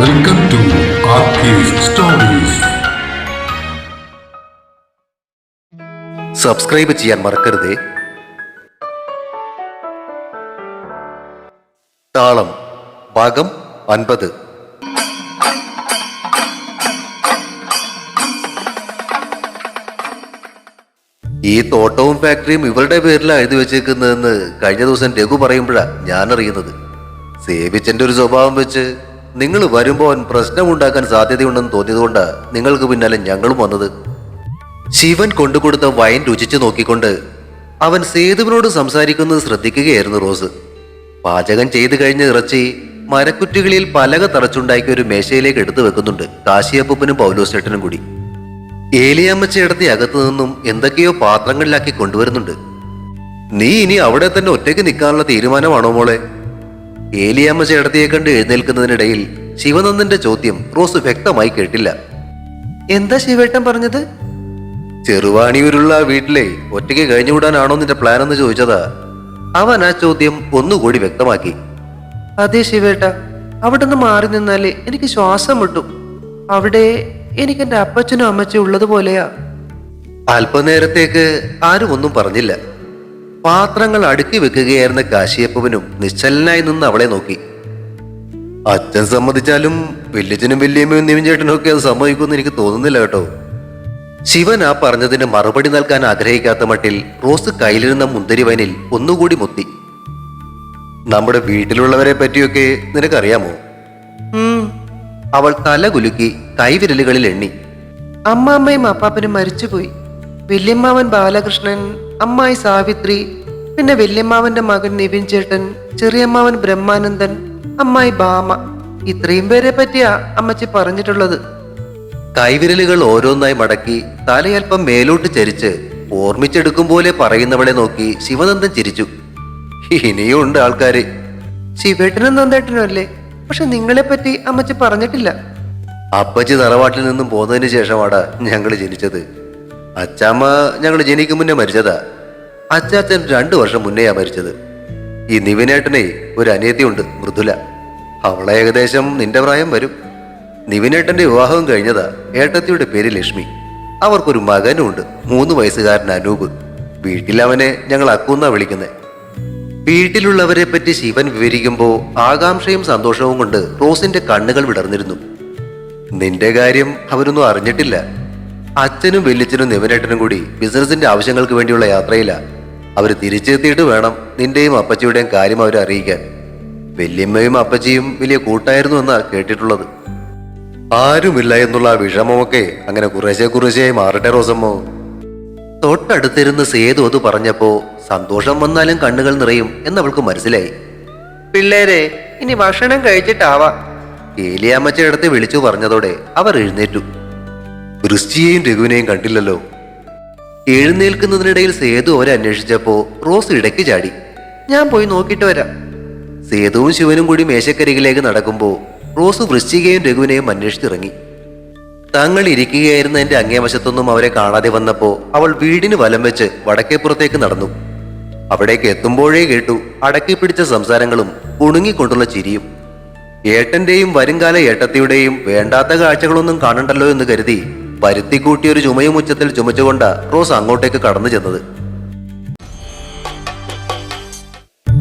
Welcome to RK's Stories. Subscribe ചെയ്യാൻ മറക്കരുതേ. താളം ഭാഗം 50. ഈ തോട്ടവും ഫാക്ടറിയും ഇവരുടെ പേരിലാണ് എഴുതി വെച്ചേക്കുന്നതെന്ന് കഴിഞ്ഞ ദിവസം രഘു പറയുമ്പോഴാണ് ഞാൻ അറിയുന്നത്. സേവിച്ചന്റെ ഒരു സ്വഭാവം വെച്ച് നിങ്ങൾ വരുമ്പോൾ അവൻ പ്രശ്നമുണ്ടാക്കാൻ സാധ്യതയുണ്ടെന്ന് തോന്നിയതുകൊണ്ടാണ് നിങ്ങൾക്ക് പിന്നാലെ ഞങ്ങളും വന്നത്. ശിവൻ കൊണ്ടുകൊടുത്ത വൈൻ രുചിച്ചു നോക്കിക്കൊണ്ട് അവൻ സേതുവിനോട് സംസാരിക്കുന്നത് ശ്രദ്ധിക്കുകയായിരുന്നു റോസ്. പാചകം ചെയ്തു കഴിഞ്ഞ ഇറച്ചി മരക്കുറ്റികളിൽ പലക തറച്ചുണ്ടാക്കിയ ഒരു മേശയിലേക്ക് എടുത്തു വെക്കുന്നുണ്ട് കാശിയപ്പനും പൗലോസ് ചേട്ടനും കൂടി. ഏലിയമ്മച്ചയിടത്തെ അകത്തു നിന്നും എന്തൊക്കെയോ പാത്രങ്ങളിലാക്കി കൊണ്ടുവരുന്നുണ്ട്. നീ ഇനി അവിടെ തന്നെ ഒറ്റയ്ക്ക് നിൽക്കാനുള്ള തീരുമാനമാണോ മോളെ? ഏലിയമ്മച്ചയിടത്തിയെ കണ്ട് എഴുന്നേൽക്കുന്നതിനിടയിൽ ശിവനന്ദന്റെ ചോദ്യം റോസ് വ്യക്തമായി കേട്ടില്ല. എന്താ ശിവേട്ടൻ പറഞ്ഞത്? ചെറുവാണിയൂരുള്ള വീട്ടിലെ ഒറ്റയ്ക്ക് കഴിഞ്ഞുകൂടാനാണോ നിന്റെ പ്ലാൻ എന്ന് ചോദിച്ചതാ. അവൻ ആ ചോദ്യം ഒന്നുകൂടി വ്യക്തമാക്കി. അതെ ശിവേട്ട, അവിടെ നിന്ന് മാറി നിന്നാലേ എനിക്ക് ശ്വാസം മുട്ടും. അവിടെ എനിക്ക് എന്റെ അപ്പച്ചനും അമ്മച്ചും ഉള്ളതുപോലെയാ. അല്പനേരത്തേക്ക് ആരും ഒന്നും പറഞ്ഞില്ല. പാത്രങ്ങൾ അടുക്കി വെക്കുകയായിരുന്ന കാശിയപ്പനും നിശ്ചലനായി നിന്ന് അവളെ നോക്കി. അച്ഛൻ സമ്മതിച്ചാലും വല്യച്ഛനും വല്യമ്മയും നിവിൻചേട്ടനും ഒക്കെ അത് സമ്മതിക്കുമെന്ന് എനിക്ക് തോന്നുന്നില്ല കേട്ടോ. ശിവൻ ആ പറഞ്ഞതിന് മറുപടി നൽകാൻ ആഗ്രഹിക്കാത്ത മട്ടിൽ റോസ് കയ്യിലിരുന്ന മുന്തിരി വൈനിൽ ഒന്നുകൂടി മുത്തി. നമ്മുടെ വീട്ടിലുള്ളവരെ പറ്റിയൊക്കെ നിനക്കറിയാമോ? അവൾ തല കുലുക്കി കൈവിരലുകളിൽ എണ്ണി. അമ്മാമ്മയും അപ്പാപ്പനും മരിച്ചുപോയി. വല്യമ്മാവൻ ബാലകൃഷ്ണൻ, അമ്മായി സാവിത്രി, പിന്നെ വല്യമ്മാവന്റെ മകൻ നിവിൻ ചേട്ടൻ, ചെറിയമ്മാവൻ ബ്രഹ്മാനന്ദൻ, അമ്മായി ബാമ. ഇത്രയും പേരെ പറ്റിയാ അമ്മച്ചി പറഞ്ഞിട്ടുള്ളത്. കൈവിരലുകൾ ഓരോന്നായി മടക്കി തലയൽപ്പം മേലോട്ട് ചരിച്ച് ഓർമ്മിച്ചെടുക്കും പോലെ പറയുന്നവളെ നോക്കി ശിവനന്ദൻ ചിരിച്ചു. ഇനിയും ഉണ്ട് ആൾക്കാര്. ശിവേട്ടനും നന്ദേട്ടനും അല്ലേ? പക്ഷെ നിങ്ങളെ പറ്റി അമ്മച്ചി പറഞ്ഞിട്ടില്ല. അപ്പച്ചി തറവാട്ടിൽ നിന്നും പോന്നതിന് ശേഷമാടാ ഞങ്ങൾ ജനിച്ചത്. അച്ചാമ്മ ഞങ്ങൾ ജനിക്കും മുന്നേ മരിച്ചതാ. അച്ചാച്ചൻ 2 വർഷം മുന്നെയാ മരിച്ചത്. ഈ നിവിനേട്ടനെ ഒരു അനിയത്തിയുണ്ട്, മൃദുല. അവളെ ഏകദേശം നിന്റെ പ്രായം വരും. നിവിനേട്ടന്റെ വിവാഹവും കഴിഞ്ഞതാ. ഏട്ടത്തിയുടെ പേര് ലക്ഷ്മി. അവർക്കൊരു മകനും ഉണ്ട്, 3 വയസ്സുകാരൻ അനൂപ്. വീട്ടിൽ അവനെ ഞങ്ങൾ അക്കൂന്നാ വിളിക്കുന്നത്. വീട്ടിലുള്ളവരെ പറ്റി ശിവൻ വിവരിക്കുമ്പോൾ ആകാംക്ഷയും സന്തോഷവും കൊണ്ട് റോസിന്റെ കണ്ണുകൾ വിടർന്നിരുന്നു. നിന്റെ കാര്യം അവരൊന്നും അറിഞ്ഞിട്ടില്ല. അച്ഛനും വല്യച്ഛനും നിവിനേട്ടനും കൂടി ബിസിനസിന്റെ ആവശ്യങ്ങൾക്ക് വേണ്ടിയുള്ള യാത്രയില്ല. അവർ തിരിച്ചെത്തിയിട്ട് വേണം നിന്റെയും അപ്പച്ചിയുടെയും കാര്യം അവരെ അറിയിക്കാൻ. വല്യമ്മയും അപ്പച്ചിയും വലിയ കൂട്ടായിരുന്നു എന്നാ കേട്ടിട്ടുള്ളത്. ആരുമില്ല എന്നുള്ള ആ വിഷമമൊക്കെ അങ്ങനെ കുറേശ്ശെയായി മാറട്ടെ റോസമ്മോ. തൊട്ടടുത്തിരുന്ന് സേതു അത് പറഞ്ഞപ്പോ സന്തോഷം വന്നാലും കണ്ണുകൾ നിറയും എന്നവൾക്ക് മനസ്സിലായി. പിള്ളേരെ, ഇനി ഭക്ഷണം കഴിച്ചിട്ടാവാ. ഏലിയാമ്മച്ചയിടത്തെ വിളിച്ചു പറഞ്ഞതോടെ അവർ എഴുന്നേറ്റു. വൃശ്ചിയെയും രഘുവിനെയും കണ്ടില്ലല്ലോ. എഴുന്നേൽക്കുന്നതിനിടയിൽ സേതു അവരെ അന്വേഷിച്ചപ്പോ റോസ് ഇടയ്ക്ക് ചാടി. ഞാൻ പോയി നോക്കിയിട്ട് വരാം. സേതുവും ശിവനും കൂടി മേശക്കരികിലേക്ക് നടക്കുമ്പോൾ റോസ് വൃശ്ചികയും രഘുവിനെയും അന്വേഷിച്ചിറങ്ങി. തങ്ങൾ ഇരിക്കുകയായിരുന്നതിന്റെ അങ്ങേവശത്തൊന്നും അവരെ കാണാതെ വന്നപ്പോ അവൾ വീടിന് വലം വെച്ച് വടക്കേപ്പുറത്തേക്ക് നടന്നു. അവിടേക്ക് എത്തുമ്പോഴേ കേട്ടു അടക്കി പിടിച്ച സംസാരങ്ങളും കുണുങ്ങിക്കൊണ്ടുള്ള ചിരിയും. ഏട്ടന്റെയും വരുംകാല ഏട്ടത്തിയുടെയും വേണ്ടാത്ത കാഴ്ചകളൊന്നും കാണണ്ടല്ലോ എന്ന് കരുതി വരുത്തിക്കൂട്ടിയൊരു ചുമയും ഉച്ചത്തിൽ ചുമച്ചുകൊണ്ട റോസ് അങ്ങോട്ടേക്ക് കടന്നു ചെന്നത്.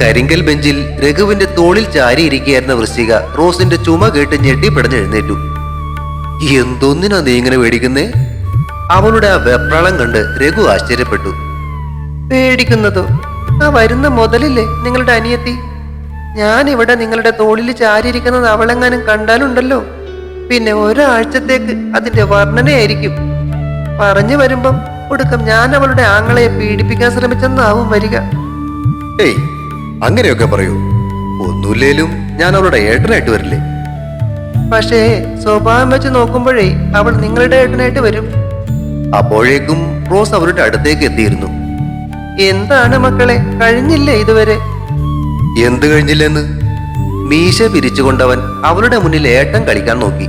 കരിങ്കൽ ബെഞ്ചിൽ രഘുവിന്റെ തോളിൽ ചാരിയിരിക്കുകയായിരുന്ന വൃശ്ചിക റോസിന്റെ ചുമ കേട്ട് ഞെട്ടിപ്പിടഞ്ഞെഴുന്നേറ്റു. എന്തോന്നിനാ നീ ഇങ്ങനെ പേടിക്കുന്നേ? അവളുടെ ആ വെപ്രാളം കണ്ട് രഘു ആശ്ചര്യപ്പെട്ടു. പേടിക്കുന്നതോ? ആ വരുന്ന മുതലില്ലേ നിങ്ങളുടെ അനിയത്തി. ഞാൻ ഇവിടെ നിങ്ങളുടെ തോളിൽ ചാരിയിരിക്കുന്നത് അവളെങ്ങാനും കണ്ടാലുണ്ടല്ലോ, പിന്നെ ഒരാഴ്ചത്തേക്ക് അതിന്റെ വർണ്ണനയായിരിക്കും. പറഞ്ഞു വരുമ്പം ഒടുക്കം ഞാൻ അവളുടെ ആങ്ങളയെ പീഡിപ്പിക്കാൻ ശ്രമിച്ചെന്നാവും വരിക. ഏയ്, അങ്ങനെയൊക്കെ പറയൂ. ഒന്നുമില്ലേലും ഞാൻ അവളുടെ ഏട്ടനായിട്ട് വരില്ലേ? പക്ഷേ സ്വഭാവം വെച്ച് നോക്കുമ്പോഴേ അവൾ നിങ്ങളുടെ ഏട്ടനായിട്ട് വരും. അപ്പോഴേക്കും റോസ് അവരുടെ അടുത്തേക്ക് എത്തിയിരുന്നു. എന്താണ് മക്കളെ, കഴിഞ്ഞില്ലേ ഇതുവരെ? എന്ത് കഴിഞ്ഞില്ലെന്ന്? മീശ പിരിച്ചുകൊണ്ടവൻ അവളുടെ മുന്നിൽ ഏട്ടൻ കളിക്കാൻ നോക്കി.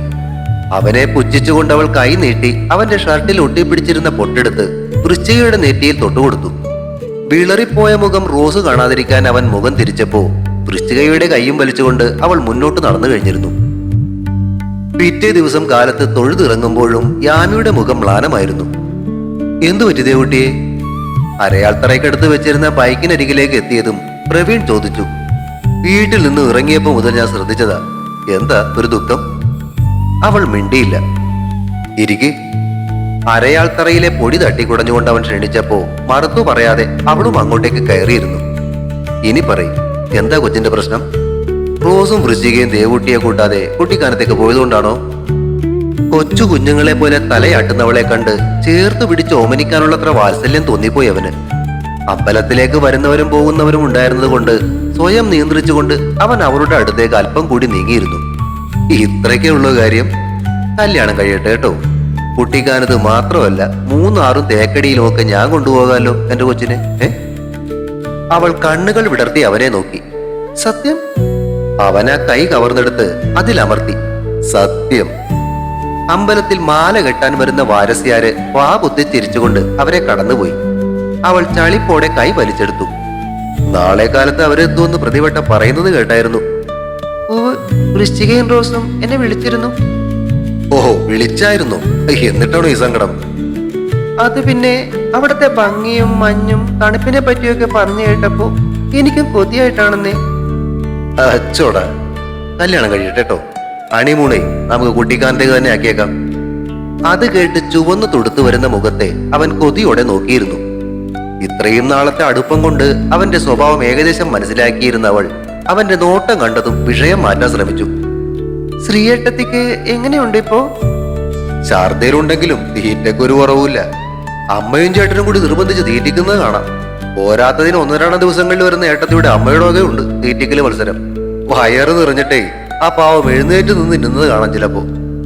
അവനെ പുച്ഛിച്ചുകൊണ്ടവൾ കൈ നീട്ടി അവന്റെ ഷർട്ടിൽ ഒട്ടിപ്പിടിച്ചിരുന്ന പൊട്ടെടുത്ത് വൃശ്ചികയുടെ നെറ്റിയിൽ തൊട്ടുകൊടുത്തു. വിളറിപ്പോയ മുഖം റോസ് കാണാതിരിക്കാൻ അവൻ മുഖം തിരിച്ചപ്പോ വൃശ്ചികയുടെ കൈയും വലിച്ചുകൊണ്ട് അവൾ മുന്നോട്ട് നടന്നു കഴിഞ്ഞിരുന്നു. പിറ്റേ ദിവസം കാലത്ത് തൊഴുതിറങ്ങുമ്പോഴും യാമിയുടെ മുഖം മ്ലാനമായിരുന്നു. എന്തു പറ്റി ദേവുട്ടിയെ? അരയാൾത്തറയ്ക്കടുത്ത് വെച്ചിരുന്ന ബൈക്കിനരികിലേക്ക് എത്തിയതും പ്രവീൺ ചോദിച്ചു. വീട്ടിൽ നിന്ന് ഇറങ്ങിയപ്പോൾ മുതൽ ഞാൻ ശ്രദ്ധിച്ചതാ. എന്താ ഒരു ദുഃഖം? അവൾ മിണ്ടിയില്ല. ഇരിക്കെ. അരയാൾത്തറയിലെ പൊടി തട്ടിക്കുടഞ്ഞുകൊണ്ട് അവൻ ക്ഷണിച്ചപ്പോ മറുത്തു പറയാതെ അവളും അങ്ങോട്ടേക്ക് കയറിയിരുന്നു. ഇനി പറയും, എന്താ കൊച്ചിന്റെ പ്രശ്നം? റോസും വൃശ്ചികയും ദേവുട്ടിയെ കൂട്ടാതെ കുട്ടിക്കാനത്തേക്ക് പോയതുകൊണ്ടാണോ? കൊച്ചു കുഞ്ഞുങ്ങളെ പോലെ തലയാട്ടുന്നവളെ കണ്ട് ചേർത്ത് പിടിച്ച് ഓമനിക്കാനുള്ളത്ര വാത്സല്യം തോന്നിപ്പോയി അവന്. അമ്പലത്തിലേക്ക് വരുന്നവരും പോകുന്നവരും ഉണ്ടായിരുന്നത് കൊണ്ട് സ്വയം നിയന്ത്രിച്ചുകൊണ്ട് അവൻ അവരുടെ അടുത്തേക്ക് അല്പം കൂടി നീങ്ങിയിരുന്നു. ഇത്രയ്ക്കേ ഉള്ളൂ കാര്യം. കല്യാണം കഴിയട്ടെ കേട്ടോ. കുട്ടിക്കാനത്ത് മാത്രമല്ല 3-6 തേക്കടിയിലും ഒക്കെ ഞാൻ കൊണ്ടുപോകാമല്ലോ എന്റെ കൊച്ചിനെ. അവൾ കണ്ണുകൾ വിടർത്തി അവനെ നോക്കി. സത്യം? അവനാ കൈ കവർന്നെടുത്ത് അതിലമർത്തി. സത്യം. അമ്പലത്തിൽ മാല കെട്ടാൻ വരുന്ന വാരസ്യാര് വാ കുത്തി ചിരിച്ചുകൊണ്ട് അവരെ കടന്നുപോയി. അവൾ ചളിപ്പോടെ കൈ വലിച്ചെടുത്തു. നാളെ കാലത്ത് അവരെത്തുമെന്ന് പ്രതിവട്ടം പറയുന്നത് കേട്ടായിരുന്നു. ഓ, വൃശ്ചികയും റോസും എന്നെ വിളിച്ചിരുന്നു. ഓഹോ, വിളിച്ചായിരുന്നു. എന്നിട്ടാണോ ഈ സങ്കടം? അത് പിന്നെ അവിടുത്തെ ഭംഗിയും മഞ്ഞും തണുപ്പിനെ പറ്റിയൊക്കെ പറഞ്ഞു കേട്ടപ്പോ എനിക്കും കൊതിയായിട്ടാണെന്നേ. അച്ചോടാ, കല്യാണം കഴിയട്ടെ കേട്ടോ. അണിമൂണേ നമുക്ക് കുട്ടിക്കാനത്തേക്ക് തന്നെ ആക്കിയേക്കാം. അത് കേട്ട് ചുവന്നു തൊടുത്തു വരുന്ന മുഖത്തെ അവൻ കൊതിയോടെ നോക്കിയിരുന്നു. ഇത്രയും നാളത്തെ അടുപ്പം കൊണ്ട് അവന്റെ സ്വഭാവം ഏകദേശം മനസ്സിലാക്കിയിരുന്ന അവൾ അവന്റെ നോട്ടം കണ്ടതും വിഷയം മാറ്റാൻ ശ്രമിച്ചു. ശ്രീയേട്ടത്തിക്ക് എങ്ങനെയുണ്ട് ഇപ്പോ? ശാർദയിലുണ്ടെങ്കിലും തീറ്റയ്ക്ക് ഒരു കുറവുമില്ല. അമ്മയും ചേട്ടനും കൂടി നിർബന്ധിച്ച് തീറ്റിക്കുന്നത് കാണാം. പോരാത്തതിന് 1-2 ദിവസങ്ങളിൽ വരുന്ന ഏട്ടത്തിയുടെ അമ്മയുടെ വക ഉണ്ട് തീറ്റിക്കല് മത്സരം. വയറ് നിറഞ്ഞിട്ടേ ആ പാവം എഴുന്നേറ്റ് നിന്ന് തിന്നുന്നത് കാണാം ചിലപ്പോ.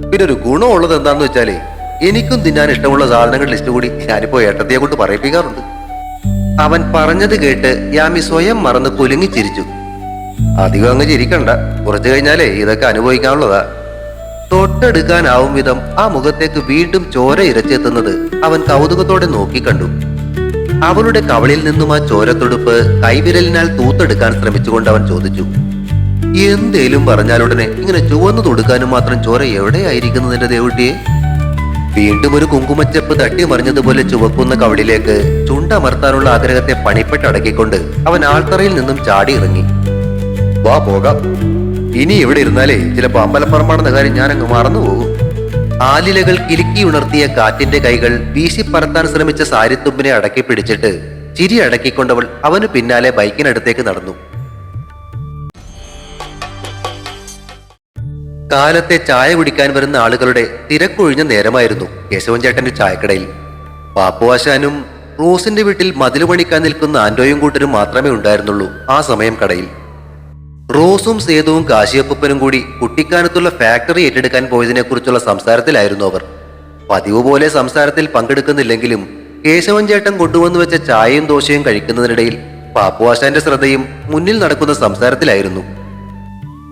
പിന്നെ ഒരു ഗുണമുള്ളത് എന്താന്ന് വെച്ചാലേ, എനിക്കും തിന്നാൻ ഇഷ്ടമുള്ള സാധനങ്ങളുടെ ലിസ്റ്റ് കൂടി ഞാനിപ്പോ ഏട്ടത്തിയെ കൊണ്ട് പറയിപ്പിക്കാറുണ്ട്. അവൻ പറഞ്ഞത് കേട്ട് യാമി സ്വയം മറന്ന് കുലുങ്ങി ചിരിച്ചു. അധികം അങ്ങ് ചിരിക്കണ്ട, കുറച്ചു കഴിഞ്ഞാലേ ഇതൊക്കെ അനുഭവിക്കാനുള്ളതാ. തൊട്ടെടുക്കാനാവും വിധം ആ മുഖത്തേക്ക് വീണ്ടും ചോര ഇരച്ചെത്തുന്നത് അവൻ കൗതുകത്തോടെ നോക്കിക്കണ്ടു. അവളുടെ കവളിൽ നിന്നും ആ ചോരത്തൊടുപ്പ് കൈവിരലിനാൽ തൂത്തെടുക്കാൻ ശ്രമിച്ചുകൊണ്ട് അവൻ ചോദിച്ചു, എന്തേലും പറഞ്ഞാലുടനെ ഇങ്ങനെ ചുവന്നു തൊടുക്കാനും മാത്രം ചോര എവിടെയായിരിക്കുന്നു നിന്റെ ദേവുട്ടിയെ? വീണ്ടും ഒരു കുങ്കുമച്ചപ്പ് തട്ടിമറിഞ്ഞതുപോലെ ചുവക്കുന്ന കവളിലേക്ക് ചുണ്ടമർത്താനുള്ള ആഗ്രഹത്തെ പണിപ്പെട്ടടക്കിക്കൊണ്ട് അവൻ ആൾത്തറയിൽ നിന്നും ചാടി ഇറങ്ങി. വാ പോകാം. ഇനി ഇവിടെ ഇരുന്നാലേ ചിലപ്പോ അമ്പലപ്പറമ്പാണെന്ന കാര്യം ഞാൻ അങ്ങ് മറന്നുപോകും. ആലിലകൾ കിലുക്കി ഉണർത്തിയ കാറ്റിന്റെ കൈകൾ വീശിപ്പറത്താൻ ശ്രമിച്ച സാരിത്തുമ്പിനെ അടക്കി പിടിച്ചിട്ട് ചിരി അടക്കിക്കൊണ്ടവൾ അവന് പിന്നാലെ ബൈക്കിനടുത്തേക്ക് നടന്നു. കാലത്തെ ചായ കുടിക്കാൻ വരുന്ന ആളുകളുടെ തിരക്കൊഴിഞ്ഞ നേരമായിരുന്നു കേശവൻ ചേട്ടന്റെ ചായക്കടയിൽ. പാപ്പുവാശാനും റോസിന്റെ വീട്ടിൽ മതില് പണിക്കാൻ നിൽക്കുന്ന ആന്റോയും കൂട്ടരും മാത്രമേ ഉണ്ടായിരുന്നുള്ളൂ ആ സമയം കടയിൽ. റോസും സേതുവും കാശിയപ്പനും കൂടി കുട്ടിക്കാനത്തുള്ള ഫാക്ടറി ഏറ്റെടുക്കാൻ പോയതിനെ കുറിച്ചുള്ള സംസാരത്തിലായിരുന്നു അവർ. പതിവ് പോലെ സംസാരത്തിൽ പങ്കെടുക്കുന്നില്ലെങ്കിലും കേശവൻ ചേട്ടൻ കൊണ്ടുവന്നു വെച്ച ചായയും ദോശയും കഴിക്കുന്നതിനിടയിൽ പാപ്പുവാശാന്റെ ശ്രദ്ധയും മുന്നിൽ നടക്കുന്ന സംസാരത്തിലായിരുന്നു.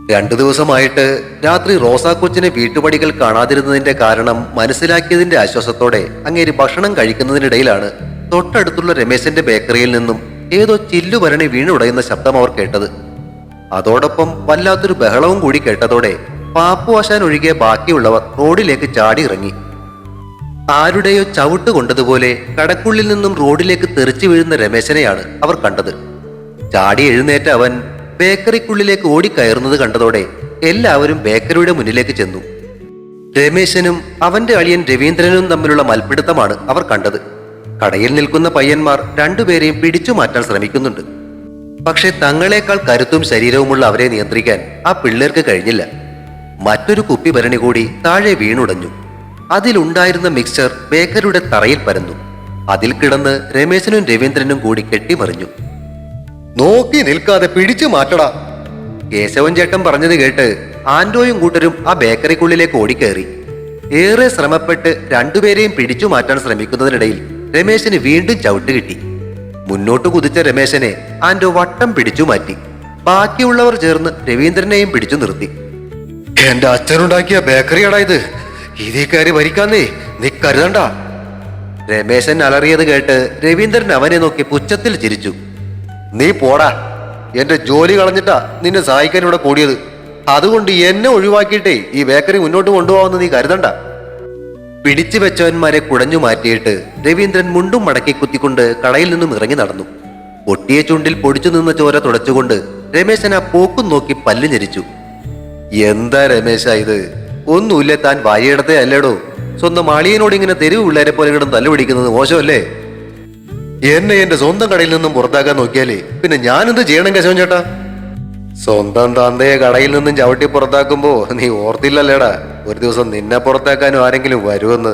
2 ദിവസമായിട്ട് രാത്രി റോസാക്കൊച്ചിനെ വീട്ടുപടികൾ കാണാതിരുന്നതിന്റെ കാരണം മനസ്സിലാക്കിയതിന്റെ ആശ്വാസത്തോടെ അങ്ങേര് ഭക്ഷണം കഴിക്കുന്നതിനിടയിലാണ് തൊട്ടടുത്തുള്ള രമേശന്റെ ബേക്കറിയിൽ നിന്നും ഏതോ ചില്ലുഭരണി വീണുടയുന്ന ശബ്ദം അവർ കേട്ടത്. അതോടൊപ്പം വല്ലാത്തൊരു ബഹളവും കൂടി കേട്ടതോടെ പാപ്പുവാശാൻ ഒഴികെ ബാക്കിയുള്ളവർ റോഡിലേക്ക് ചാടി ഇറങ്ങി. ആരുടെയോ ചവിട്ട് കൊണ്ടതുപോലെ കടക്കുള്ളിൽ നിന്നും റോഡിലേക്ക് തെറിച്ചു വീഴുന്ന രമേശനെയാണ് അവർ കണ്ടത്. ചാടി എഴുന്നേറ്റ അവൻ ബേക്കറിക്കുള്ളിലേക്ക് ഓടിക്കയറുന്നത് കണ്ടതോടെ എല്ലാവരും ബേക്കറിയുടെ മുന്നിലേക്ക് ചെന്നു. രമേശനും അവന്റെ അളിയൻ രവീന്ദ്രനും തമ്മിലുള്ള മൽപ്പിടുത്തമാണ് അവർ കണ്ടത്. കടയിൽ നിൽക്കുന്ന പയ്യന്മാർ 2 പേരെയും പിടിച്ചു മാറ്റാൻ ശ്രമിക്കുന്നുണ്ട്. പക്ഷെ തങ്ങളെക്കാൾ കരുത്തും ശരീരവുമുള്ള അവരെ നിയന്ത്രിക്കാൻ ആ പിള്ളേർക്ക് കഴിഞ്ഞില്ല. മറ്റൊരു കുപ്പി ഭരണി കൂടി താഴെ വീണുടഞ്ഞു. അതിലുണ്ടായിരുന്ന മിക്സ്ചർ ബേക്കറിയുടെ തറയിൽ പരന്നു. അതിൽ കിടന്ന് രമേശനും രവീന്ദ്രനും കൂടി കെട്ടിമറിഞ്ഞു. നോക്കി നിൽക്കാതെ പിടിച്ചു മാറ്റടാ, കേശവൻ ചേട്ടൻ പറഞ്ഞത് കേട്ട് ആന്റോയും കൂട്ടരും ആ ബേക്കറിക്കുള്ളിലേക്ക് ഓടിക്കയറി. ഏറെ ശ്രമപ്പെട്ട് 2 പേരെയും പിടിച്ചു മാറ്റാൻ ശ്രമിക്കുന്നതിനിടയിൽ രമേശന് വീണ്ടും ചവിട്ട് കിട്ടി. മുന്നോട്ട് കുതിച്ച രമേശനെ ആന്റോ വട്ടം പിടിച്ചു മാറ്റി. ബാക്കിയുള്ളവർ ചേർന്ന് രവീന്ദ്രനെയും പിടിച്ചു നിർത്തി. എന്റെ അച്ഛനുണ്ടാക്കിയ ബേക്കറിയാടാ ഇത്, ഇതേ കയറി ഭരിക്കാന്നേ നീ കരുതണ്ട. രമേശൻ അലറിയത് കേട്ട് രവീന്ദ്രൻ അവനെ നോക്കി പുച്ഛത്തിൽ ചിരിച്ചു. നീ പോടാ, എന്റെ ജോലി കളഞ്ഞിട്ടാ നിന്നെ സഹായിക്കാൻ ഇവിടെ കൂടിയത്. അതുകൊണ്ട് എന്നെ ഒഴിവാക്കിയിട്ടേ ഈ ബേക്കറി മുന്നോട്ട് കൊണ്ടുപോകാമെന്ന് നീ കരുതണ്ട. പിടിച്ചു വെച്ചവന്മാരെ കുടഞ്ഞു മാറ്റിയിട്ട് രവീന്ദ്രൻ മുണ്ടും മടക്കി കുത്തിക്കൊണ്ട് കടയിൽ നിന്നും ഇറങ്ങി നടന്നു. പൊട്ടിയ ചുണ്ടിൽ പൊടിച്ചു നിന്ന ചോര തുടച്ചുകൊണ്ട് രമേശൻ ആ പോക്കും നോക്കി പല്ല് ഞെരിച്ചു. എന്താ രമേശ ഇത്? ഒന്നുമില്ല, താൻ വായിയിടത്തെ അല്ലേടോ. സ്വന്തം അളിയനോട് ഇങ്ങനെ തെരുവ് പിള്ളേരെ പോലെ കിടന്ന് തല്ലുപിടിക്കുന്നത് മോശമല്ലേ? എന്നെ എന്റെ സ്വന്തം കടയിൽ നിന്നും പുറത്താക്കാൻ നോക്കിയാലേ പിന്നെ ഞാനെന്ത് ചെയ്യണം കേശവൻ ചേട്ടാ? സ്വന്തം തന്തയെ കടയിൽ നിന്നും ചവിട്ടി പുറത്താക്കുമ്പോ നീ ഓർത്തില്ലല്ലേടാ ഒരു ദിവസം നിന്നെ പുറത്താക്കാനും ആരെങ്കിലും വരുമെന്ന്.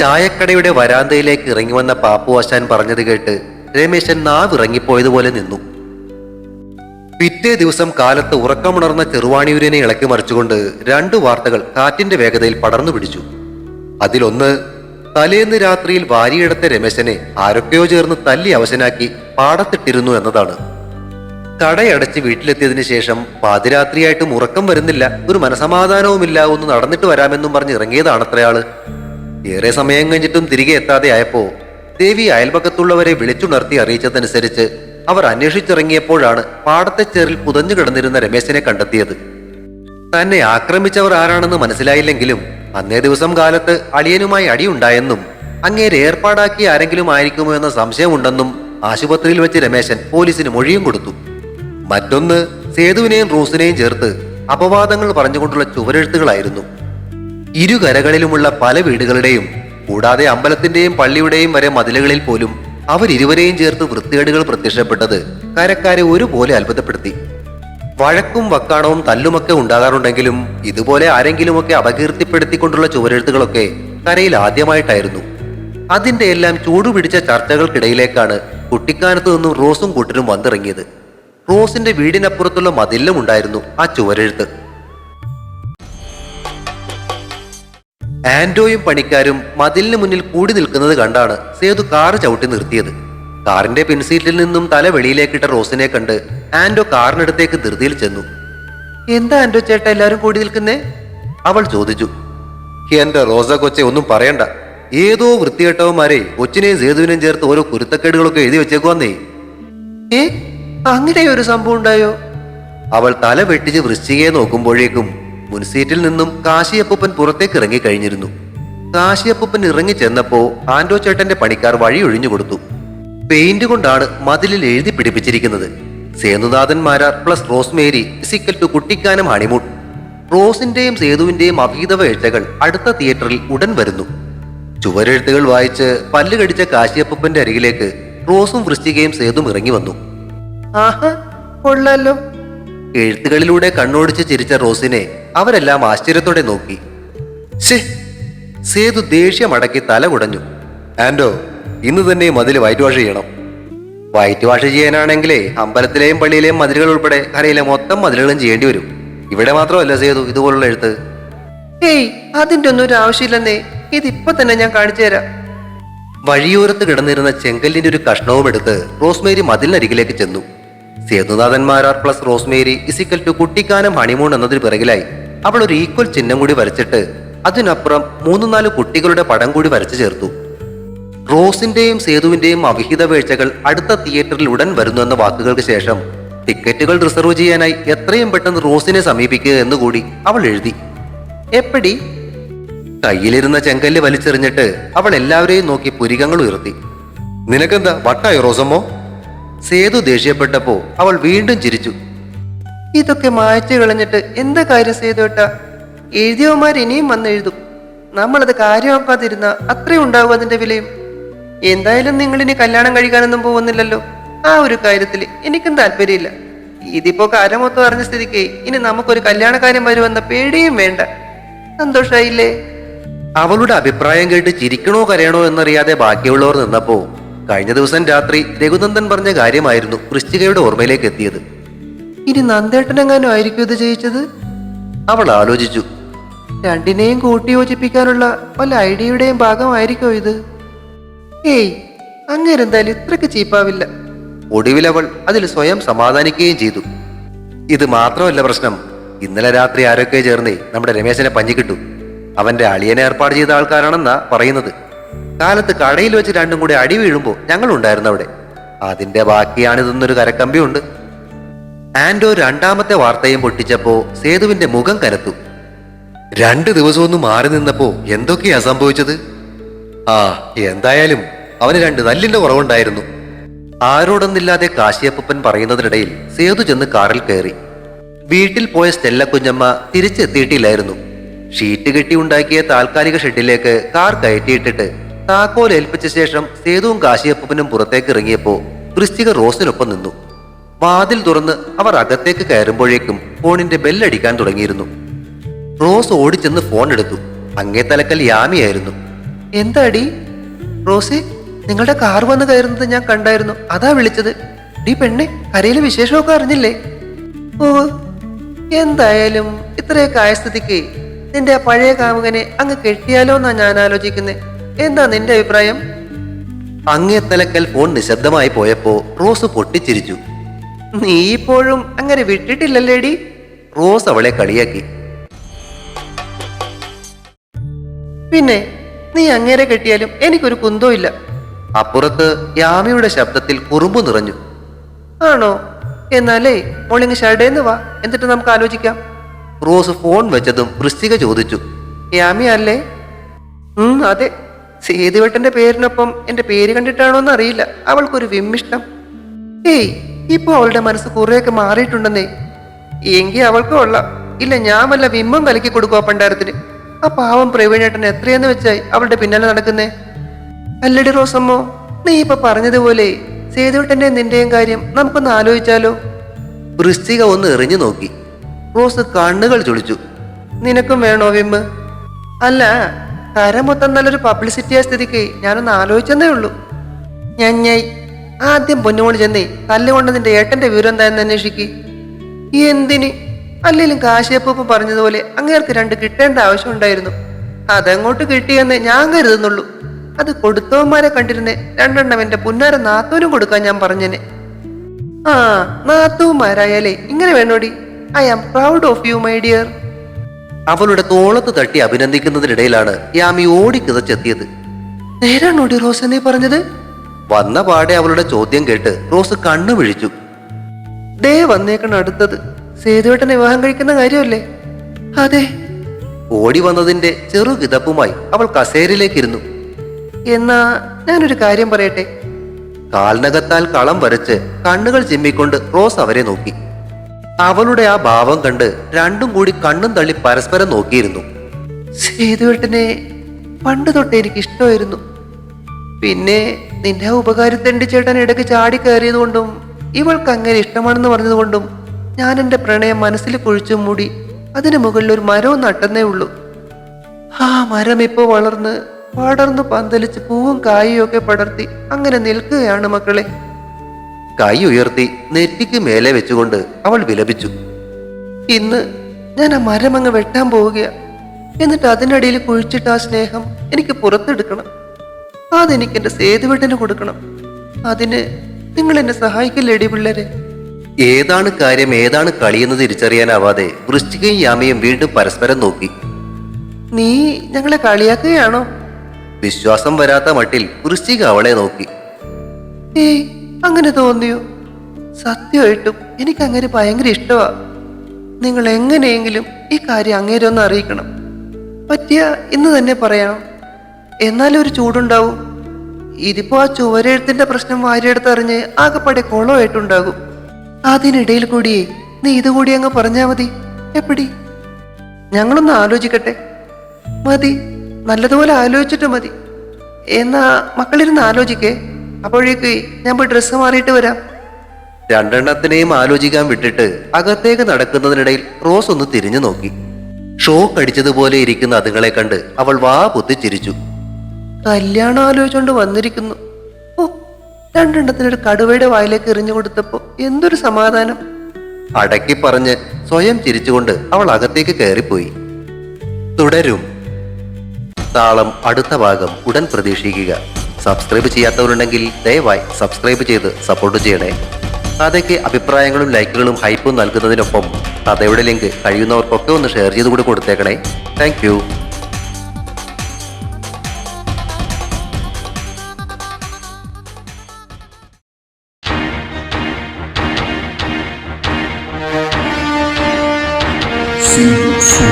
ചായക്കടയുടെ വരാന്തയിലേക്ക് ഇറങ്ങി വന്ന പാപ്പു ആശാൻ പറഞ്ഞത് കേട്ട് രമേശൻ നാവിറങ്ങിപ്പോയതുപോലെ നിന്നു. പിറ്റേ ദിവസം കാലത്ത് ഉറക്കമുണർന്ന ചെറുവാണിയൂരിനെ ഇളക്കി മറിച്ചുകൊണ്ട് 2 വാർത്തകൾ കാറ്റിന്റെ വേഗതയിൽ പടർന്നു പിടിച്ചു. അതിലൊന്ന്, തലേന്ന് രാത്രിയിൽ വാരിയെടുത്ത രമേശനെ ആരൊക്കെയോ ചേർന്ന് തല്ലി അവശനാക്കി പാടത്തിട്ടിരുന്നു എന്നതാണ്. കടയടച്ച് വീട്ടിലെത്തിയതിനു ശേഷം പാതിരാത്രിയായിട്ടും ഉറക്കം വരുന്നില്ല, ഒരു മനസമാധാനവുമില്ല, ഒന്ന് നടന്നിട്ട് വരാമെന്നും പറഞ്ഞ് ഇറങ്ങിയതാണത്രയാള്. ഏറെ സമയം കഴിഞ്ഞിട്ടും തിരികെ എത്താതെ ആയപ്പോ ദേവി അയൽപക്കത്തുള്ളവരെ വിളിച്ചുണർത്തി അറിയിച്ചതനുസരിച്ച് അവർ അന്വേഷിച്ചിറങ്ങിയപ്പോഴാണ് പാടത്തെ ചേറിൽ പുതഞ്ഞു കിടന്നിരുന്ന രമേശനെ കണ്ടെത്തിയത്. തന്നെ ആക്രമിച്ചവർ ആരാണെന്ന് മനസ്സിലായില്ലെങ്കിലും അന്നേ ദിവസം കാലത്ത് അളിയനുമായി അടിയുണ്ടായെന്നും അങ്ങേരെ ഏർപ്പാടാക്കി ആരെങ്കിലും ആയിരിക്കുമോ എന്ന സംശയമുണ്ടെന്നും ആശുപത്രിയിൽ വെച്ച് രമേശൻ പോലീസിന് മൊഴിയും കൊടുത്തു. മറ്റൊന്ന്, സേതുവിനെയും റോസിനെയും ചേർത്ത് അപവാദങ്ങൾ പറഞ്ഞുകൊണ്ടുള്ള ചുവരെഴുത്തുകളായിരുന്നു. ഇരുകരകളിലുമുള്ള പല വീടുകളുടെയും കൂടാതെ അമ്പലത്തിന്റെയും പള്ളിയുടെയും വരെ മതിലുകളിൽ പോലും അവരിരുവരെയും ചേർത്ത് വൃത്തികേടുകൾ പ്രത്യക്ഷപ്പെട്ടത് കരക്കാരെ ഒരുപോലെ അത്ഭുതപ്പെടുത്തി. വഴക്കും വക്കാണവും തല്ലുമൊക്കെ ഉണ്ടാകാറുണ്ടെങ്കിലും ഇതുപോലെ ആരെങ്കിലുമൊക്കെ അപകീർത്തിപ്പെടുത്തിക്കൊണ്ടുള്ള ചുവരെഴുത്തുകളൊക്കെ കരയിൽ ആദ്യമായിട്ടായിരുന്നു. അതിന്റെ എല്ലാം ചൂടുപിടിച്ച ചർച്ചകൾക്കിടയിലേക്കാണ് കുട്ടിക്കാനത്ത് നിന്നും റോസും കൂട്ടരും വന്നിറങ്ങിയത്. റോസിന്റെ വീടിനപ്പുറത്തുള്ള മതിലിലും ഉണ്ടായിരുന്നു ആ ചുവരെഴുത്ത്. ആൻഡോയും പണിക്കാരും മതിലിന് മുന്നിൽ കൂടി നിൽക്കുന്നത് കണ്ടാണ് സേതു കാറ് ചവിട്ടി നിർത്തിയത്. കാറിന്റെ പിൻസീറ്റിൽ നിന്നും തല വെളിയിലേക്കിട്ട റോസിനെ കണ്ട് ആൻഡോ കാറിനടുത്തേക്ക് ധൃതിയിൽ ചെന്നു. എന്താ ആൻഡോ ചേട്ടാ എല്ലാരും കൂടി നിൽക്കുന്നേ? അവൾ ചോദിച്ചു. എന്റെ റോസ കൊച്ചെ ഒന്നും പറയണ്ട, ഏതോ വൃത്തികെട്ടവന്മാരെ കൊച്ചിനെയും സേതുവിനെയും ചേർത്ത് ഓരോ കുരുത്തക്കേടുകളൊക്കെ എഴുതി വെച്ചേക്കുവന്നേ. ഏ, അങ്ങനെ ഒരു സംഭവം ഉണ്ടായോ? അവൾ തല വെട്ടിച്ച് വൃശ്ചികയെ നോക്കുമ്പോഴേക്കും മുൻസീറ്റിൽ നിന്നും കാശിയപ്പൂപ്പൻ പുറത്തേക്ക് ഇറങ്ങി കഴിഞ്ഞിരുന്നു. കാശിയപ്പൂപ്പൻ ഇറങ്ങി ചെന്നപ്പോ ആൻഡോ ചേട്ടന്റെ പണിക്കാർ വഴി ഒഴിഞ്ഞു കൊടുത്തു. പെയിന്റ് കൊണ്ടാണ് മതിലിൽ എഴുതി പിടിപ്പിച്ചിരിക്കുന്നത്: Sethunathan Marar plus Rosemary is equal to Kuttikkanam honeymoon. റോസിന്റെയും സേതുവിന്റെയും അഭീതവ എഴുത്തുകൾ അടുത്ത തിയേറ്ററിൽ ഉടൻ വരുന്നു. ചുവരെഴുത്തുകൾ വായിച്ച് പല്ല് കടിച്ച കാശിയപ്പൂപ്പന്റെ അരികിലേക്ക് റോസും വൃശ്ചികയും സേതും ഇറങ്ങി വന്നു. ആഹാ, കൊള്ളാലോ. എഴുത്തുകളിലൂടെ കണ്ണോടിച്ച് ചിരിച്ച റോസിനെ അവരെല്ലാം ആശ്ചര്യത്തോടെ നോക്കി. സേതു ദേഷ്യമടക്കി തല കുടഞ്ഞു. ആൻഡോ, ഇന്ന് തന്നെ മതിൽ വൈറ്റ് വാഷ് ചെയ്യണം. വൈറ്റ് വാഷ് ചെയ്യാനാണെങ്കിലേ അമ്പലത്തിലെയും പള്ളിയിലെയും മതിലുകൾ ഉൾപ്പെടെ കരയിലെ മൊത്തം മതിലുകളും ചെയ്യേണ്ടി വരും. ഇവിടെ മാത്രമല്ല സേതു ഇതുപോലുള്ള എഴുത്ത്. ഏയ്, അതിന്റെ ഒന്നും ഒരു ആവശ്യമില്ലെന്നേ. ഇതിപ്പോ തന്നെ ഞാൻ കാണിച്ചു തരാം. വഴിയോരത്ത് കിടന്നിരുന്ന ചെങ്കല്ലിന്റെ ഒരു കഷ്ണവും എടുത്ത് റോസ്മേരി മതിലിനരികിലേക്ക് ചെന്നു. Sethunathan Marar plus Rosemary is equal to Kuttikkanam honeymoon എന്നതിന് പിറകിലായി അവൾ ഒരു ഈക്വൽ ചിഹ്നം കൂടി വരച്ചിട്ട് അതിനപ്പുറം 3-4 കുട്ടികളുടെ പടം കൂടി വരച്ചു ചേർത്തു. റോസിന്റെയും സേതുവിന്റെയും അവിഹിത വീഴ്ചകൾ അടുത്ത തിയേറ്ററിൽ ഉടൻ വരുന്നു എന്ന വാക്കുകൾക്ക് ശേഷം ടിക്കറ്റുകൾ റിസർവ് ചെയ്യാനായി എത്രയും പെട്ടെന്ന് റോസിനെ സമീപിക്കുക എന്നുകൂടി അവൾ എഴുതി. എപ്പടി? കയ്യിലിരുന്ന ചെങ്കല്ല് വലിച്ചെറിഞ്ഞിട്ട് അവൾ എല്ലാവരെയും നോക്കി പുരികങ്ങൾ ഉയർത്തി. നിനക്കെന്താ വട്ടായോ റോസമ്മോ? സേതു ദേഷ്യപ്പെട്ടപ്പോ അവൾ വീണ്ടും ചിരിച്ചു. ഇതൊക്കെ മായ്ച്ചു കളഞ്ഞിട്ട് എന്താ കാര്യം സേതുവേട്ടാ? എഴുതിയവന്മാർ ഇനിയും വന്നെഴുതും. നമ്മളത് കാര്യമാക്കാതിരുന്ന അത്രയും ഉണ്ടാവും അതിന്റെ വിലയും. എന്തായാലും നിങ്ങൾ ഇനി കല്യാണം കഴിക്കാനൊന്നും പോകുന്നില്ലല്ലോ. ആ ഒരു കാര്യത്തിൽ എനിക്കും താല്പര്യമില്ല. ഇതിപ്പോ കാര്യം മൊത്തം അറിഞ്ഞ സ്ഥിതിക്ക് ഇനി നമുക്കൊരു കല്യാണ കാര്യം വരുമെന്ന പേടിയും വേണ്ട. സന്തോഷായില്ലേ? അവളുടെ അഭിപ്രായം കേട്ട് ചിരിക്കണോ കരയണോ എന്നറിയാതെ ബാക്കിയുള്ളവർ നിന്നപ്പോ കഴിഞ്ഞ ദിവസം രാത്രി രഘുനന്ദൻ പറഞ്ഞ കാര്യമായിരുന്നു വൃശ്ചികയുടെ ഓർമ്മയിലേക്ക് എത്തിയത്. ഇനി നന്ദേട്ടനെങ്ങാനും ആയിരിക്കും ഇത് ജയിച്ചത്? അവൾ ആലോചിച്ചു. രണ്ടിനെയും കൂട്ടി യോജിപ്പിക്കാനുള്ള വല്ല ഐഡിയയുടെയും ഭാഗമായിരിക്കോ ഇത്? ഏയ്, അങ്ങേരെന്തായാലും ഇത്രക്ക് ചീപ്പാവില്ല. ഒടുവിൽ അവൾ അതിൽ സ്വയം സമാധാനിക്കുകയും ചെയ്തു. ഇത് മാത്രമല്ല പ്രശ്നം, ഇന്നലെ രാത്രി ആരൊക്കെ ചേർന്നേ നമ്മുടെ രമേശനെ പഞ്ഞിക്കിട്ടു. അവന്റെ അളിയനെ ഏർപ്പാട് ചെയ്ത ആൾക്കാരാണെന്നാ പറയുന്നത്. കാലത്ത് കടയിൽ വെച്ച് രണ്ടും കൂടെ അടി വീഴുമ്പോ ഞങ്ങൾ ഉണ്ടായിരുന്നു അവിടെ. അതിന്റെ ബാക്കിയാണിതെന്നൊരു കരക്കമ്പിയുണ്ട്. ആൻഡോ രണ്ടാമത്തെ വാർത്തയും പൊട്ടിച്ചപ്പോ സേതുവിന്റെ മുഖം കനത്തു. 2 ദിവസം ഒന്ന് മാറി നിന്നപ്പോ എന്തൊക്കെയാ സംഭവിച്ചത്? ആ, എന്തായാലും അവന് 2 നല്ലിന്റെ കുറവുണ്ടായിരുന്നു. ആരോടൊന്നില്ലാതെ കാശിയപ്പൻ പറയുന്നതിനിടയിൽ സേതു ചെന്ന് കാറിൽ കയറി. വീട്ടിൽ പോയ സ്റ്റെല്ല കുഞ്ഞമ്മ തിരിച്ചെത്തിയിട്ടില്ലായിരുന്നു. ഷീറ്റ് കെട്ടി ഉണ്ടാക്കിയ താൽക്കാലിക ഷെഡിലേക്ക് കാർ കയറ്റിയിട്ടിട്ട് താക്കോൽ ഏൽപ്പിച്ച ശേഷം സേതുവും കാശിയപ്പനും പുറത്തേക്ക് ഇറങ്ങിയപ്പോ വൃശ്ചിക റോസിനൊപ്പം നിന്നു. വാതിൽ തുറന്ന് അവർ അകത്തേക്ക് കയറുമ്പോഴേക്കും ഫോണിന്റെ ബെല്ലടിക്കാൻ തുടങ്ങിയിരുന്നു. റോസ് ഓടിച്ചെന്ന് ഫോൺ എടുത്തു. അങ്ങേ തലക്കൽ യാമിയായിരുന്നു. എന്താടി റോസി, നിങ്ങളുടെ കാർ വന്ന് കയറുന്നത് ഞാൻ കണ്ടായിരുന്നു, അതാ വിളിച്ചത്. ഡീ പെണ്ണെ, കരയിലെ വിശേഷമൊക്കെ അറിഞ്ഞില്ലേ? ഓ, എന്തായാലും ഇത്രയൊക്കെ ആയ സ്ഥിതിക്ക് നിന്റെ ആ പഴയ കാമുകനെ അങ്ങ് കെട്ടിയാലോ എന്നാ ഞാൻ ആലോചിക്കുന്നേ. എന്താ നിന്റെ അഭിപ്രായം? അങ്ങേ തലക്കൽ ഫോൺ നിശബ്ദമായി പോയപ്പോ റോസ് പൊട്ടിച്ചിരിച്ചു. നീ ഇപ്പോഴും അങ്ങനെ വിട്ടിട്ടില്ലല്ലേടി? റോസ് അവളെ കളിയാക്കി. പിന്നെ നീ അങ്ങേരെ കെട്ടിയാലും എനിക്കൊരു കുന്തോ ഇല്ല. അപ്പുറത്ത് യാമിയുടെ ശബ്ദത്തിൽ കുറുമ്പു നിറഞ്ഞു. ആണോ? എന്നാലേ മോളിങ് ഷഡേന്ന് വാ, എന്നിട്ട് നമുക്ക് ആലോചിക്കാം. റോസ് ഫോൺ വെച്ചതും വൃശ്ചിക ചോദിച്ചു. യാമി അല്ലേ? അതെ. സേതുവേട്ടന്റെ പേരിനൊപ്പം എന്റെ പേര് കണ്ടിട്ടാണോന്ന് അറിയില്ല, അവൾക്കൊരു വിമ്മിഷ്ടം. ഏയ്, ഇപ്പൊ അവളുടെ മനസ്സ് കുറെയൊക്കെ മാറിയിട്ടുണ്ടെന്നേ. എങ്കിൽ അവൾക്ക് കൊള്ളാം. ഇല്ല, ഞാൻ വല്ല വിമ്മും കലക്കി കൊടുക്കുക പണ്ടാരത്തിന്. ആ പാവം പ്രവീണേട്ടൻ എത്രയെന്ന് വെച്ചായി അവളുടെ പിന്നാലെ നടക്കുന്നേ. അല്ലടി റോസമ്മോ, നീ ഇപ്പൊ പറഞ്ഞതുപോലെ സേതുവേട്ടന്റെ നിന്റെയും കാര്യം നമുക്കൊന്ന് ആലോചിച്ചാലോ? വൃശ്ചിക ഒന്ന് എറിഞ്ഞു നോക്കി. റോസ് കണ്ണുകൾ ചൊളിച്ചു. നിനക്കും വേണോ വിമ്മ്? അല്ല, കരം മൊത്തം നല്ലൊരു പബ്ലിസിറ്റി ആയ സ്ഥിതിക്ക് ഞാനൊന്ന് ആലോചിച്ചെന്നേ ഉള്ളൂ. ഞായി ആദ്യം പൊന്നുമോള് ചെന്നേ തല്ലുകൊണ്ട് നിന്റെ ഏട്ടന്റെ വിവരം എന്തായെന്ന് അന്വേഷിക്ക്. എന്തിന്? അല്ലെങ്കിലും കാശിയപ്പൂപ്പൻ പറഞ്ഞതുപോലെ അങ്ങേർക്ക് 2 കിട്ടേണ്ട ആവശ്യം ഉണ്ടായിരുന്നു. അതങ്ങോട്ട് കിട്ടിയെന്ന് ഞാൻ കരുതുന്നുള്ളൂ. അത് കൊടുത്തവന്മാരെ കണ്ടിരുന്നേ 2 എണ്ണം എന്റെ പുന്നാര നാത്തൂനും കൊടുക്കാൻ ഞാൻ പറഞ്ഞേനെ. ആ, നാത്തൂമാരായാലേ ഇങ്ങനെ വേണോടി. I am proud of you my dear. അവളുടെ തോളത്ത് തട്ടി അഭിനന്ദിക്കുന്നതിനിടയിലാണ് യാമി ഓടിക്കിതച്ചെത്തിയത്. നേരാണോടി റോസ് നീ പറഞ്ഞത്? വന്ന പാടെ അവളുടെ ചോദ്യം കേട്ട് റോസ് കണ്ണു വിഴിച്ചു. ദേ വന്നേക്കണ അടുത്തത്. സേതുവേട്ടനെ വിവാഹം കഴിക്കുന്ന കാര്യമല്ലേ? അതെ. ഓടി വന്നതിന്റെ ചെറു കിതപ്പുമായി അവൾ കസേരയിലേക്കിരുന്നു. എന്നാ ഞാനൊരു കാര്യം പറയട്ടെ. കാൽനകത്താൽ കളം വരച്ച് കണ്ണുകൾ ചിമ്മിക്കൊണ്ട് റോസ് അവരെ നോക്കി. അവളുടെ ആ ഭാവം കണ്ട് രണ്ടും കൂടി കണ്ണും തള്ളി പരസ്പരം നോക്കിയിരുന്നു. സേതുവേട്ടനെ പണ്ട് തൊട്ടേ എനിക്ക് ഇഷ്ടമായിരുന്നു. പിന്നെ നിന്റെ ഉപകാരത്തെണ്ടി ചേട്ടൻ ഇടയ്ക്ക് ചാടി കയറിയത് കൊണ്ടും ഇവൾക്ക് അങ്ങനെ ഇഷ്ടമാണെന്ന് പറഞ്ഞതുകൊണ്ടും ഞാൻ എൻ്റെ പ്രണയം മനസ്സിൽ കുഴിച്ചു മൂടി അതിന് മുകളിൽ ഒരു മരവും നട്ടെന്നേ ഉള്ളൂ. ആ മരം ഇപ്പോൾ വളർന്ന് പന്തലിച്ച് പൂവും കായും ഒക്കെ പടർത്തി അങ്ങനെ നിൽക്കുകയാണ് മക്കളെ. കൈ ഉയർത്തി നെറ്റിക്ക് മേലെ വെച്ചുകൊണ്ട് അവൾ വിലപിച്ചു. ഇന്ന് ഞാൻ ആ മരം അങ്ങ് വെട്ടാൻ പോവുകയാ. എന്നിട്ട് അതിനിടയിൽ കുഴിച്ചിട്ട് ആ സ്നേഹം എനിക്ക് പുറത്തെടുക്കണം. അതെനിക്ക് എൻ്റെ സേതുവേട്ടന് കൊടുക്കണം. അതിന് നിങ്ങൾ എന്നെ സഹായിക്കില്ലേടി പിള്ളേരെ? ഏതാണ് കാര്യം ഏതാണ് കളിയെന്ന് തിരിച്ചറിയാനാവാതെ വൃശ്ചികയും യാമയും വീണ്ടും പരസ്പരം നോക്കി. നീ ഞങ്ങളെ കളിയാക്കുകയാണോ? വിശ്വാസം വരാത്ത മട്ടിൽ വൃശ്ചിക അവളെ നോക്കി. ഏയ്, അങ്ങനെ തോന്നിയോ? സത്യമായിട്ടും എനിക്ക് അങ്ങനെ ഭയങ്കര ഇഷ്ടമാ. നിങ്ങൾ എങ്ങനെയെങ്കിലും ഈ കാര്യം അങ്ങേരെ ഒന്ന് അറിയിക്കണം. പറ്റിയ ഇന്ന് തന്നെ പറയാം. എന്നാലും ഒരു ചൂടുണ്ടാവും. ഇതിപ്പോ ആ ചുവരെഴുത്തിന്റെ പ്രശ്നം വാരിയെടുത്തറിഞ്ഞ് ആകെപ്പാടെ കുളമായിട്ടുണ്ടാകും. അതിനിടയിൽ കൂടിയേ നീ ഇതുകൂടി അങ്ങ് പറഞ്ഞാ മതി. എപ്പടി? ഞങ്ങളൊന്ന് ആലോചിക്കട്ടെ. മതി, നല്ലതുപോലെ ആലോചിച്ചിട്ട് മതി. എന്നാ മക്കളിരുന്ന് ആലോചിക്കേ. അപ്പോഴേക്ക് ഞാൻ പോയി ഡ്രസ്സ് മാറിയിട്ട് വരാം. 2 എണ്ണത്തിനെയും ആലോചിക്കാൻ വിട്ടിട്ട് അകത്തേക്ക് നടക്കുന്നതിനിടയിൽ റോസ് ഒന്ന് തിരിഞ്ഞു നോക്കി. ഷോക്ക് അടിച്ചതുപോലെ ഇരിക്കുന്ന അതുങ്ങളെ കണ്ട് അവൾ വാ പൊത്തിച്ചിരിച്ചു. കല്യാണം ആലോചിച്ചോണ്ട് വന്നിരിക്കുന്നു. ഓ, 2 എണ്ണത്തിനൊരു കടുവയുടെ വായിലേക്ക് എറിഞ്ഞു കൊടുത്തപ്പോ എന്തൊരു സമാധാനം. അടക്കി പറഞ്ഞ് സ്വയം ചിരിച്ചുകൊണ്ട് അവൾ അകത്തേക്ക് കയറിപ്പോയി. തുടരും. താളം അടുത്ത ഭാഗം ഉടൻ പ്രതീക്ഷിക്കുക. സബ്സ്ക്രൈബ് ചെയ്യാത്തവരുണ്ടെങ്കിൽ ദയവായി സബ്സ്ക്രൈബ് ചെയ്ത് സപ്പോർട്ട് ചെയ്യണേ. കഥയ്ക്ക് അഭിപ്രായങ്ങളും ലൈക്കുകളും ഹൈപ്പും നൽകുന്നതിനൊപ്പം കഥയുടെ ലിങ്ക് കഴിയുന്നവർക്കൊക്കെ ഒന്ന് ഷെയർ ചെയ്ത് കൂടി കൊടുത്തേക്കണേ. Thank scene